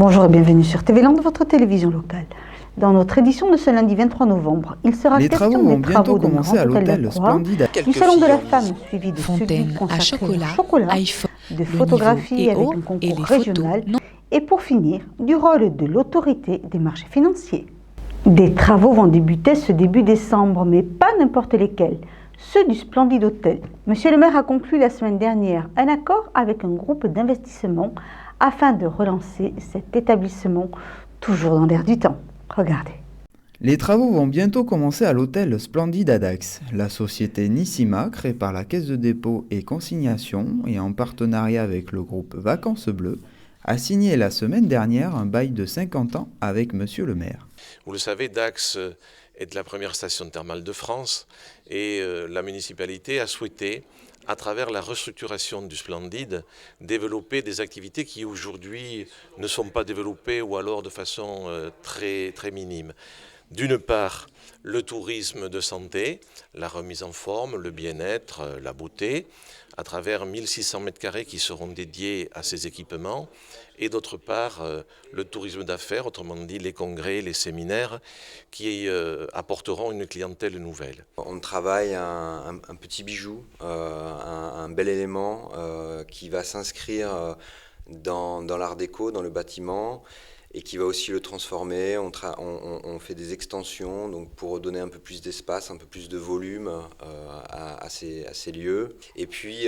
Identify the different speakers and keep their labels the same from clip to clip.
Speaker 1: Bonjour et bienvenue sur TV Land, votre télévision locale. Dans notre édition de ce lundi 23 novembre, il sera question des travaux de Grand Hôtel Lacroix, du Salon de la Femme suivi de celui consacré au chocolat, de photographies avec un concours régional et pour finir, du rôle de l'autorité des marchés financiers. Des travaux vont débuter ce début décembre, mais pas n'importe lesquels, ceux du Splendide Hôtel. Monsieur le maire a conclu la semaine dernière un accord avec un groupe d'investissement afin de relancer cet établissement toujours dans l'air du temps. Regardez.
Speaker 2: Les travaux vont bientôt commencer à l'hôtel Splendide à Dax. La société Nissima, créée par la Caisse de dépôt et consignation et en partenariat avec le groupe Vacances Bleues, a signé la semaine dernière un bail de 50 ans avec Monsieur le maire.
Speaker 3: Vous le savez, Dax est la première station thermale de France et la municipalité a souhaité, à travers la restructuration du Splendide, développer des activités qui aujourd'hui ne sont pas développées ou alors de façon très minime. D'une part, le tourisme de santé, la remise en forme, le bien-être, la beauté, à travers 1600 m² qui seront dédiés à ces équipements, et d'autre part, le tourisme d'affaires, autrement dit les congrès, les séminaires, qui apporteront une clientèle nouvelle.
Speaker 4: On travaille un petit bijou, un bel élément qui va s'inscrire dans l'art déco, dans le bâtiment, et qui va aussi le transformer. On fait des extensions donc pour donner un peu plus d'espace, un peu plus de volume à ces lieux. Et puis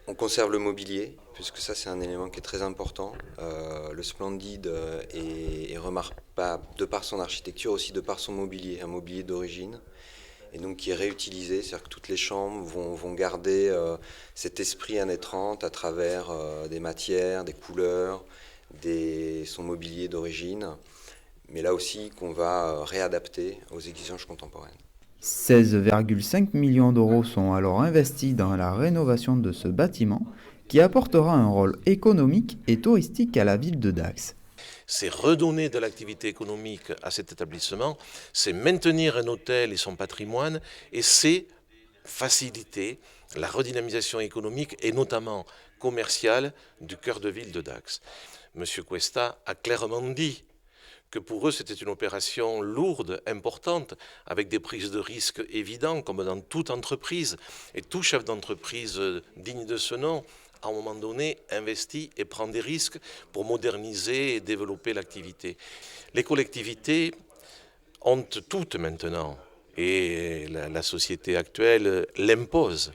Speaker 4: on conserve le mobilier, puisque ça c'est un élément qui est très important. Le Splendide est remarquable de par son architecture, aussi de par son mobilier, un mobilier d'origine, et donc qui est réutilisé, c'est-à-dire que toutes les chambres vont garder cet esprit années 30 à travers des matières, des couleurs, son mobilier d'origine, mais là aussi qu'on va réadapter aux exigences contemporaines.
Speaker 2: 16,5 millions d'euros sont alors investis dans la rénovation de ce bâtiment qui apportera un rôle économique et touristique à la ville de Dax.
Speaker 3: C'est redonner de l'activité économique à cet établissement, c'est maintenir un hôtel et son patrimoine, et c'est faciliter la redynamisation économique et notamment commerciale du cœur de ville de Dax. Monsieur Cuesta a clairement dit que pour eux c'était une opération lourde, importante, avec des prises de risques évidentes comme dans toute entreprise, et tout chef d'entreprise digne de ce nom, à un moment donné, investit et prend des risques pour moderniser et développer l'activité. Les collectivités ont toutes maintenant, et la société actuelle l'impose,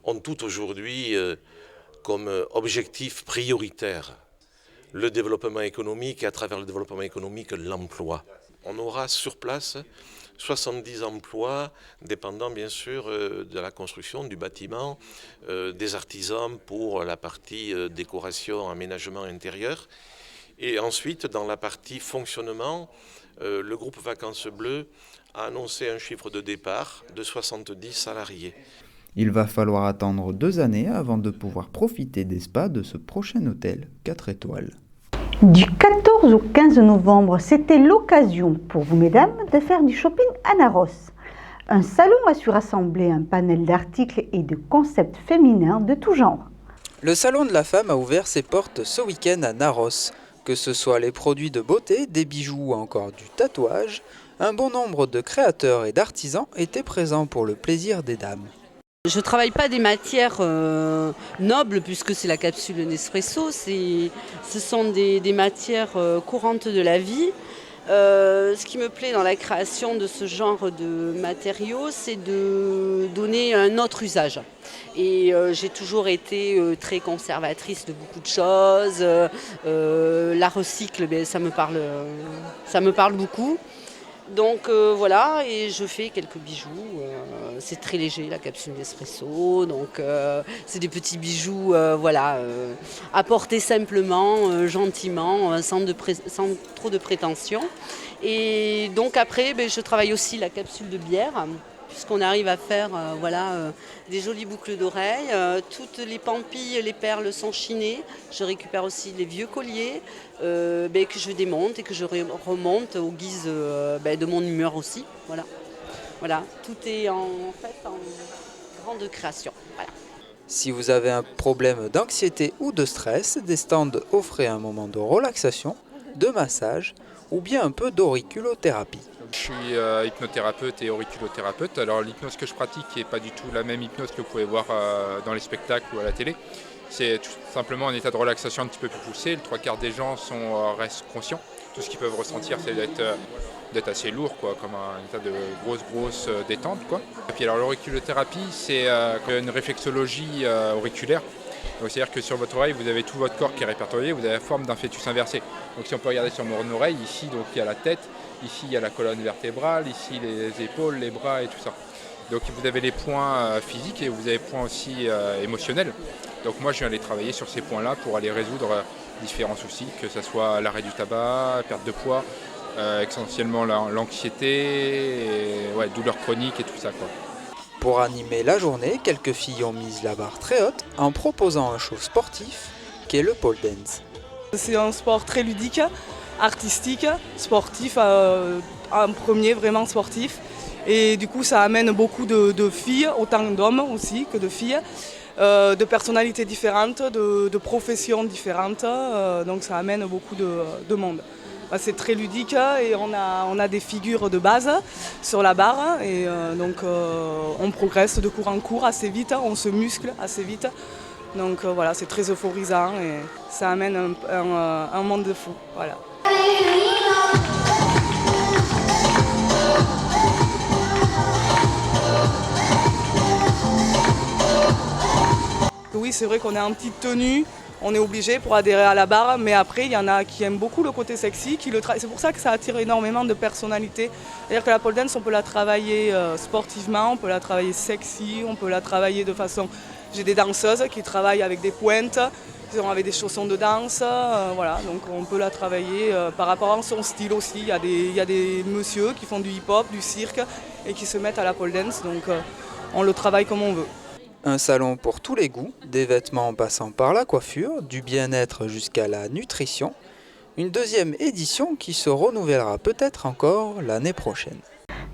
Speaker 3: ont toutes aujourd'hui comme objectif prioritaire le développement économique et à travers le développement économique, l'emploi. On aura sur place 70 emplois, dépendant bien sûr de la construction du bâtiment, des artisans pour la partie décoration, aménagement intérieur. Et ensuite, dans la partie fonctionnement, le groupe Vacances Bleues a annoncé un chiffre de départ de 70 salariés.
Speaker 2: Il va falloir attendre 2 années avant de pouvoir profiter des spas de ce prochain hôtel 4 étoiles.
Speaker 1: Du 14 au 15 novembre, c'était l'occasion pour vous, mesdames, de faire du shopping à Naros. Un salon a su rassembler un panel d'articles et de concepts féminins de tout genre.
Speaker 5: Le Salon de la Femme a ouvert ses portes ce week-end à Naros. Que ce soit les produits de beauté, des bijoux ou encore du tatouage, un bon nombre de créateurs et d'artisans étaient présents pour le plaisir des dames.
Speaker 6: Je ne travaille pas des matières nobles puisque c'est la capsule Nespresso, ce sont des matières courantes de la vie. Ce qui me plaît dans la création de ce genre de matériaux, c'est de donner un autre usage. Et j'ai toujours été très conservatrice de beaucoup de choses. La recycle, ça me parle beaucoup. Donc voilà, et je fais quelques bijoux, c'est très léger la capsule d'espresso, donc c'est des petits bijoux apportés simplement, gentiment, sans trop de prétention. Et donc après, je travaille aussi la capsule de bière, puisqu'on arrive à faire des jolies boucles d'oreilles. Toutes les pampilles, les perles sont chinées. Je récupère aussi les vieux colliers que je démonte et que je remonte au guise de mon humeur aussi. Voilà. Tout est en grande création. Voilà.
Speaker 5: Si vous avez un problème d'anxiété ou de stress, des stands offraient un moment de relaxation. de massage ou bien un peu d'auriculothérapie.
Speaker 7: Je suis hypnothérapeute et auriculothérapeute. Alors l'hypnose que je pratique n'est pas du tout la même hypnose que vous pouvez voir dans les spectacles ou à la télé. C'est tout simplement un état de relaxation un petit peu plus poussé. Le 3/4 des gens restent conscients. Tout ce qu'ils peuvent ressentir, c'est d'être assez lourd, quoi, comme un état de grosse détente, quoi. Et puis alors l'auriculothérapie, c'est une réflexologie auriculaire. Donc c'est-à-dire que sur votre oreille, vous avez tout votre corps qui est répertorié, vous avez la forme d'un fœtus inversé. Donc si on peut regarder sur mon oreille, ici donc, il y a la tête, ici il y a la colonne vertébrale, ici les épaules, les bras et tout ça. Donc vous avez les points physiques et vous avez les points aussi émotionnels. Donc moi je viens aller travailler sur ces points-là pour aller résoudre différents soucis, que ce soit l'arrêt du tabac, perte de poids, essentiellement l'anxiété, douleurs chroniques et tout ça, quoi.
Speaker 5: Pour animer la journée, quelques filles ont mis la barre très haute en proposant un show sportif qui est le pole dance.
Speaker 8: C'est un sport très ludique, artistique, sportif, en premier vraiment sportif. Et du coup ça amène beaucoup de filles, autant d'hommes aussi que de filles, de personnalités différentes, de professions différentes. Donc ça amène beaucoup de monde. C'est très ludique et on a des figures de base sur la barre et donc on progresse de cours en cours assez vite, on se muscle assez vite. Donc voilà, c'est très euphorisant et ça amène un monde de fou. Voilà. Oui, c'est vrai qu'on est en petite tenue. On est obligé pour adhérer à la barre, mais après il y en a qui aiment beaucoup le côté sexy, c'est pour ça que ça attire énormément de personnalités. C'est-à-dire que la pole dance, on peut la travailler sportivement, on peut la travailler sexy, on peut la travailler de façon... J'ai des danseuses qui travaillent avec des pointes, avec des chaussons de danse, voilà, donc on peut la travailler par rapport à son style aussi. Il y a des messieurs qui font du hip-hop, du cirque et qui se mettent à la pole dance, donc on le travaille comme on veut.
Speaker 5: Un salon pour tous les goûts, des vêtements en passant par la coiffure, du bien-être jusqu'à la nutrition. Une deuxième édition qui se renouvellera peut-être encore l'année prochaine.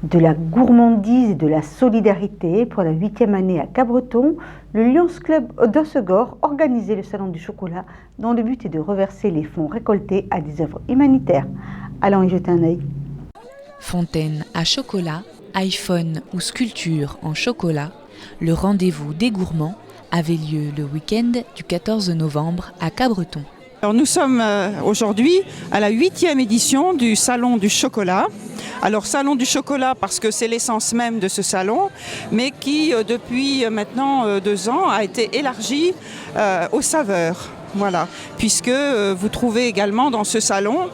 Speaker 1: De la gourmandise et de la solidarité, pour la 8e année à Cabreton, le Lions Club d'Hossegor organisait le Salon du Chocolat dont le but est de reverser les fonds récoltés à des œuvres humanitaires. Allons y jeter un œil.
Speaker 9: Fontaine à chocolat, iPhone ou sculpture en chocolat, le rendez-vous des gourmands avait lieu le week-end du 14 novembre à Cabreton.
Speaker 10: Alors nous sommes aujourd'hui à la 8e édition du Salon du Chocolat. Alors Salon du Chocolat parce que c'est l'essence même de ce salon, mais qui depuis maintenant 2 ans a été élargi aux saveurs. Voilà, puisque vous trouvez également dans ce salon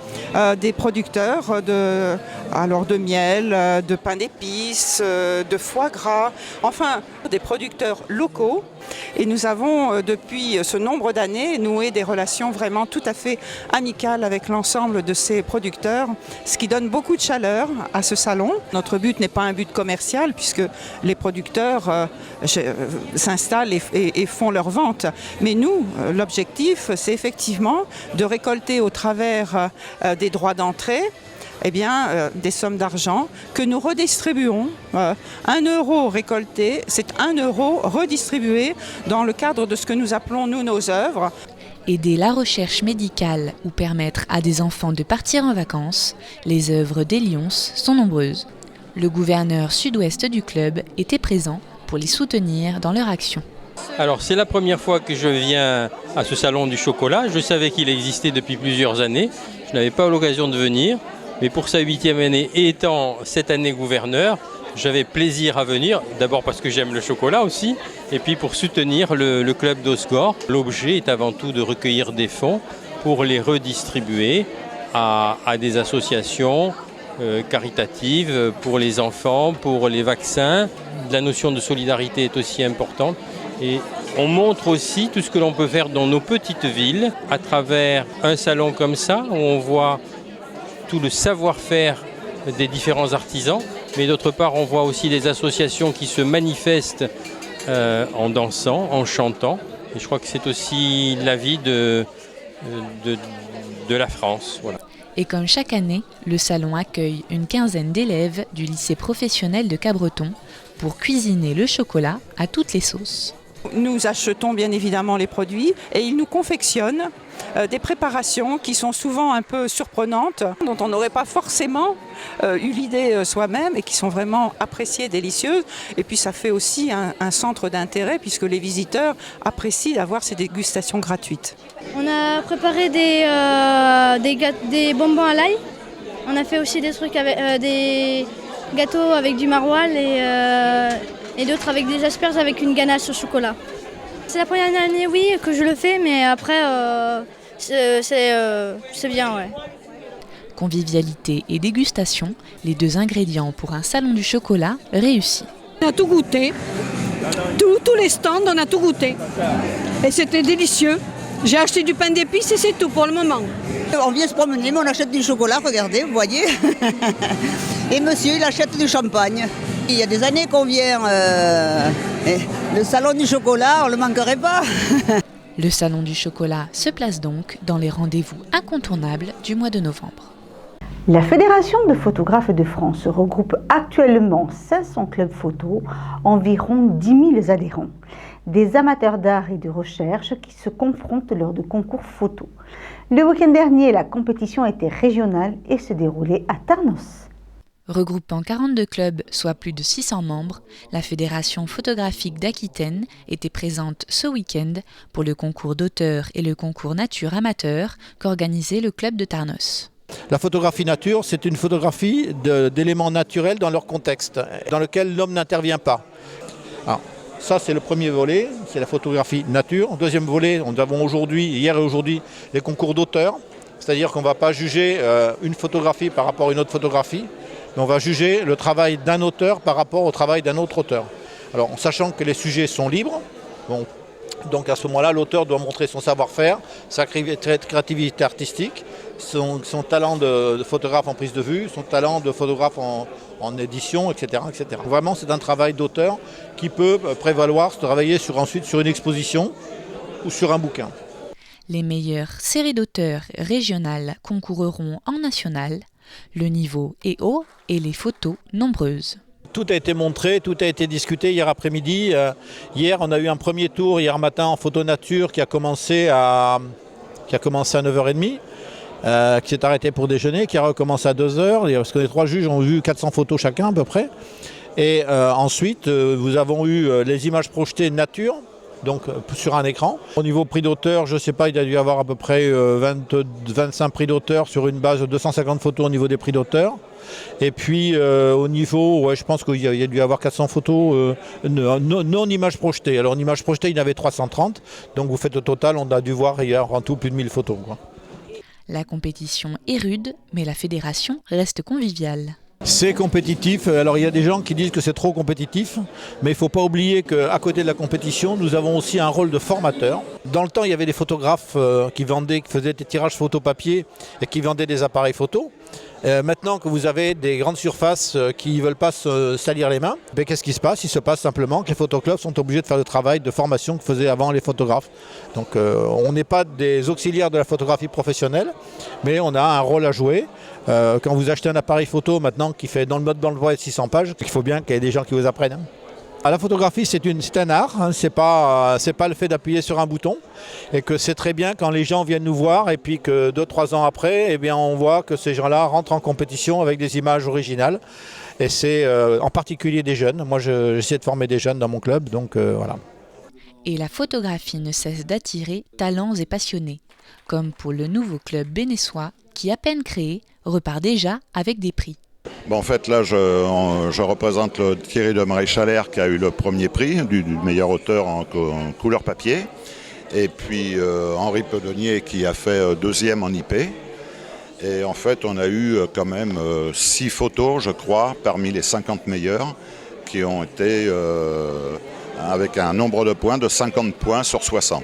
Speaker 10: des producteurs de miel, de pain d'épices, de foie gras, enfin des producteurs locaux. Et nous avons depuis ce nombre d'années noué des relations vraiment tout à fait amicales avec l'ensemble de ces producteurs, ce qui donne beaucoup de chaleur à ce salon. Notre but n'est pas un but commercial puisque les producteurs s'installent et font leur vente. Mais nous, l'objectif, c'est effectivement de récolter au travers des droits d'entrée des sommes d'argent que nous redistribuons. 1 euro récolté, c'est 1 euro redistribué dans le cadre de ce que nous appelons, nous, nos œuvres.
Speaker 9: Aider la recherche médicale ou permettre à des enfants de partir en vacances, les œuvres des Lions sont nombreuses. Le gouverneur sud-ouest du club était présent pour les soutenir dans leur action.
Speaker 11: Alors c'est la première fois que je viens à ce salon du chocolat. Je savais qu'il existait depuis plusieurs années. Je n'avais pas eu l'occasion de venir. Mais pour sa 8e année, et étant cette année gouverneur, j'avais plaisir à venir, d'abord parce que j'aime le chocolat aussi, et puis pour soutenir le club d'Hossegor. L'objet est avant tout de recueillir des fonds pour les redistribuer à des associations caritatives, pour les enfants, pour les vaccins. La notion de solidarité est aussi importante. Et on montre aussi tout ce que l'on peut faire dans nos petites villes à travers un salon comme ça, où on voit tout le savoir-faire des différents artisans, mais d'autre part on voit aussi des associations qui se manifestent en dansant, en chantant, et je crois que c'est aussi la vie de la France. Voilà.
Speaker 9: Et comme chaque année, le salon accueille une quinzaine d'élèves du lycée professionnel de Cabreton pour cuisiner le chocolat à toutes les sauces.
Speaker 10: Nous achetons bien évidemment les produits et ils nous confectionnent des préparations qui sont souvent un peu surprenantes, dont on n'aurait pas forcément eu l'idée soi-même et qui sont vraiment appréciées, délicieuses. Et puis ça fait aussi un centre d'intérêt puisque les visiteurs apprécient d'avoir ces dégustations gratuites.
Speaker 12: On a préparé des bonbons à l'ail. On a fait aussi des trucs avec des gâteaux avec du maroilles et d'autres avec des asperges avec une ganache au chocolat. C'est la première année, oui, que je le fais, mais après, c'est bien, ouais.
Speaker 9: Convivialité et dégustation, les deux ingrédients pour un salon du chocolat réussi.
Speaker 13: On a tout goûté, tous les stands, on a tout goûté. Et c'était délicieux. J'ai acheté du pain d'épices et c'est tout pour le moment.
Speaker 14: On vient se promener, mais on achète du chocolat, regardez, vous voyez. Et monsieur, il achète du champagne. Il y a des années qu'on vient, le salon du chocolat, on ne le manquerait pas.
Speaker 9: Le salon du chocolat se place donc dans les rendez-vous incontournables du mois de novembre.
Speaker 1: La Fédération de photographes de France regroupe actuellement 500 clubs photo, environ 10 000 adhérents. Des amateurs d'art et de recherche qui se confrontent lors de concours photo. Le week-end dernier, la compétition était régionale et se déroulait à Tarnos.
Speaker 9: Regroupant 42 clubs, soit plus de 600 membres, la Fédération photographique d'Aquitaine était présente ce week-end pour le concours d'auteur et le concours nature amateur qu'organisait le club de Tarnos.
Speaker 15: La photographie nature, c'est une photographie d'éléments naturels dans leur contexte, dans lequel l'homme n'intervient pas. Alors, ça, c'est le premier volet, c'est la photographie nature. Deuxième volet, nous avons hier et aujourd'hui, les concours d'auteur. C'est-à-dire qu'on ne va pas juger une photographie par rapport à une autre photographie, mais on va juger le travail d'un auteur par rapport au travail d'un autre auteur. Alors, en sachant que les sujets sont libres, donc à ce moment-là, l'auteur doit montrer son savoir-faire, sa créativité artistique, son talent de photographe en prise de vue, son talent de photographe en édition, etc., etc. Vraiment, c'est un travail d'auteur qui peut prévaloir, se travailler ensuite sur une exposition ou sur un bouquin.
Speaker 9: Les meilleures séries d'auteurs régionales concourront en national. Le niveau est haut et les photos nombreuses.
Speaker 15: Tout a été montré, tout a été discuté hier après-midi. Hier, on a eu un premier tour, hier matin, en photo nature qui a commencé à 9h30. Qui s'est arrêté pour déjeuner, qui a recommencé à 2h, parce que les trois juges ont vu 400 photos chacun à peu près. Et ensuite, nous avons eu les images projetées nature, donc sur un écran. Au niveau prix d'auteur, je ne sais pas, il a dû y avoir à peu près 25 prix d'auteur sur une base de 250 photos au niveau des prix d'auteur. Et puis au niveau, je pense qu'il y a dû y avoir 400 photos non images projetées. Alors en images projetées, il y en avait 330, donc vous faites au total, on a dû voir hier en tout plus de 1000 photos, quoi.
Speaker 9: La compétition est rude, mais la fédération reste conviviale.
Speaker 15: C'est compétitif. Alors il y a des gens qui disent que c'est trop compétitif, mais il ne faut pas oublier qu'à côté de la compétition, nous avons aussi un rôle de formateur. Dans le temps, il y avait des photographes qui faisaient des tirages photo papier et qui vendaient des appareils photo. Maintenant que vous avez des grandes surfaces qui ne veulent pas se salir les mains, qu'est-ce qui se passe? Il se passe simplement que les photoclubs sont obligés de faire le travail de formation que faisaient avant les photographes. Donc on n'est pas des auxiliaires de la photographie professionnelle, mais on a un rôle à jouer. Quand vous achetez un appareil photo maintenant qui fait dans le mode d'emploi de 600 pages, il faut bien qu'il y ait des gens qui vous apprennent. La photographie, c'est un art, c'est pas le fait d'appuyer sur un bouton, et que c'est très bien quand les gens viennent nous voir et puis que 2-3 ans après, on voit que ces gens-là rentrent en compétition avec des images originales. Et c'est en particulier des jeunes. Moi, j'essaie de former des jeunes dans mon club, donc voilà.
Speaker 9: Et la photographie ne cesse d'attirer talents et passionnés, comme pour le nouveau club bénessois qui, à peine créé, repart déjà avec des prix.
Speaker 16: Bon, en fait, là, je représente le Thierry de Maréchalaire qui a eu le premier prix du meilleur auteur en couleur papier. Et puis Henri Pedonnier qui a fait deuxième en IP. Et en fait, on a eu quand même 6 photos, je crois, parmi les 50 meilleures qui ont été avec un nombre de points de 50 points sur 60.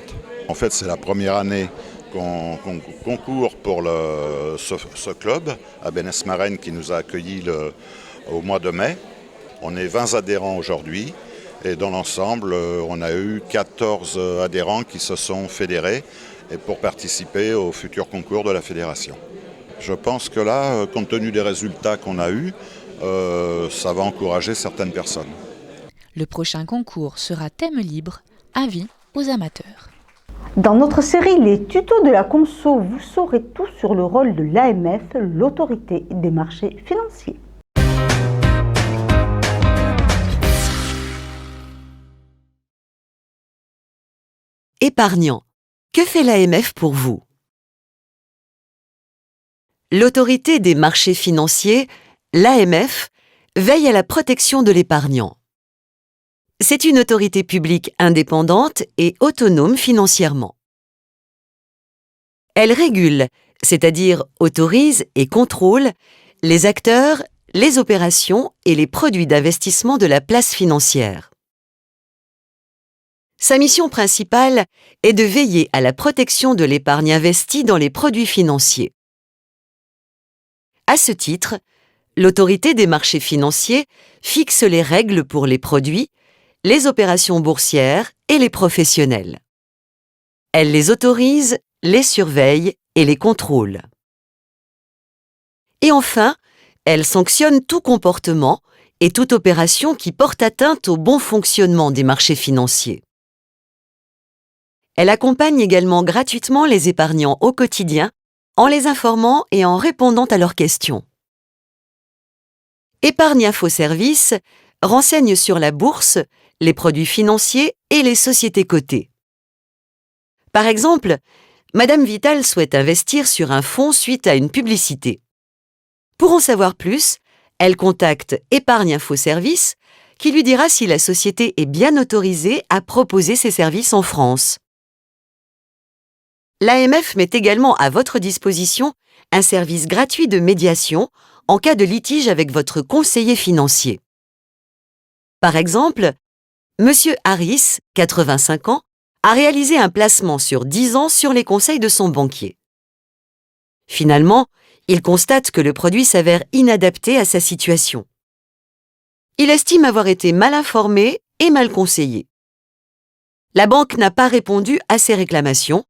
Speaker 16: En fait, c'est la première année qu'on concourt pour ce club à Bénesse-Marennes qui nous a accueillis au mois de mai. On est 20 adhérents aujourd'hui et dans l'ensemble, on a eu 14 adhérents qui se sont fédérés et pour participer au futur concours de la fédération. Je pense que là, compte tenu des résultats qu'on a eus, ça va encourager certaines personnes.
Speaker 9: Le prochain concours sera thème libre, avis aux amateurs.
Speaker 1: Dans notre série Les tutos de la conso, vous saurez tout sur le rôle de l'AMF, l'autorité des marchés financiers.
Speaker 17: Épargnant, que fait l'AMF pour vous? L'autorité des marchés financiers, l'AMF, veille à la protection de l'épargnant. C'est une autorité publique indépendante et autonome financièrement. Elle régule, c'est-à-dire autorise et contrôle, les acteurs, les opérations et les produits d'investissement de la place financière. Sa mission principale est de veiller à la protection de l'épargne investie dans les produits financiers. À ce titre, l'autorité des marchés financiers fixe les règles pour les produits, les opérations boursières et les professionnels. Elle les autorise, les surveille et les contrôle. Et enfin, elle sanctionne tout comportement et toute opération qui porte atteinte au bon fonctionnement des marchés financiers. Elle accompagne également gratuitement les épargnants au quotidien en les informant et en répondant à leurs questions. Épargne Info Service renseigne sur la bourse, les produits financiers et les sociétés cotées. Par exemple, Madame Vital souhaite investir sur un fonds suite à une publicité. Pour en savoir plus, elle contacte Épargne Info Service qui lui dira si la société est bien autorisée à proposer ses services en France. L'AMF met également à votre disposition un service gratuit de médiation en cas de litige avec votre conseiller financier. Par exemple, Monsieur Harris, 85 ans, a réalisé un placement sur 10 ans sur les conseils de son banquier. Finalement, il constate que le produit s'avère inadapté à sa situation. Il estime avoir été mal informé et mal conseillé. La banque n'a pas répondu à ses réclamations.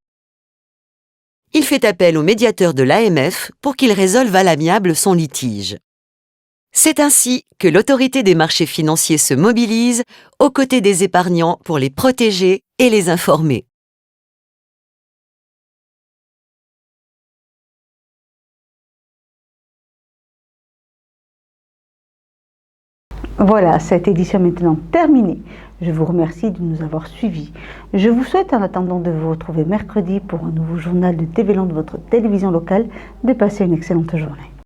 Speaker 17: Il fait appel au médiateur de l'AMF pour qu'il résolve à l'amiable son litige. C'est ainsi que l'autorité des marchés financiers se mobilise aux côtés des épargnants pour les protéger et les informer.
Speaker 1: Voilà, cette édition est maintenant terminée. Je vous remercie de nous avoir suivis. Je vous souhaite, en attendant de vous retrouver mercredi pour un nouveau journal de TV Land de votre télévision locale, de passer une excellente journée.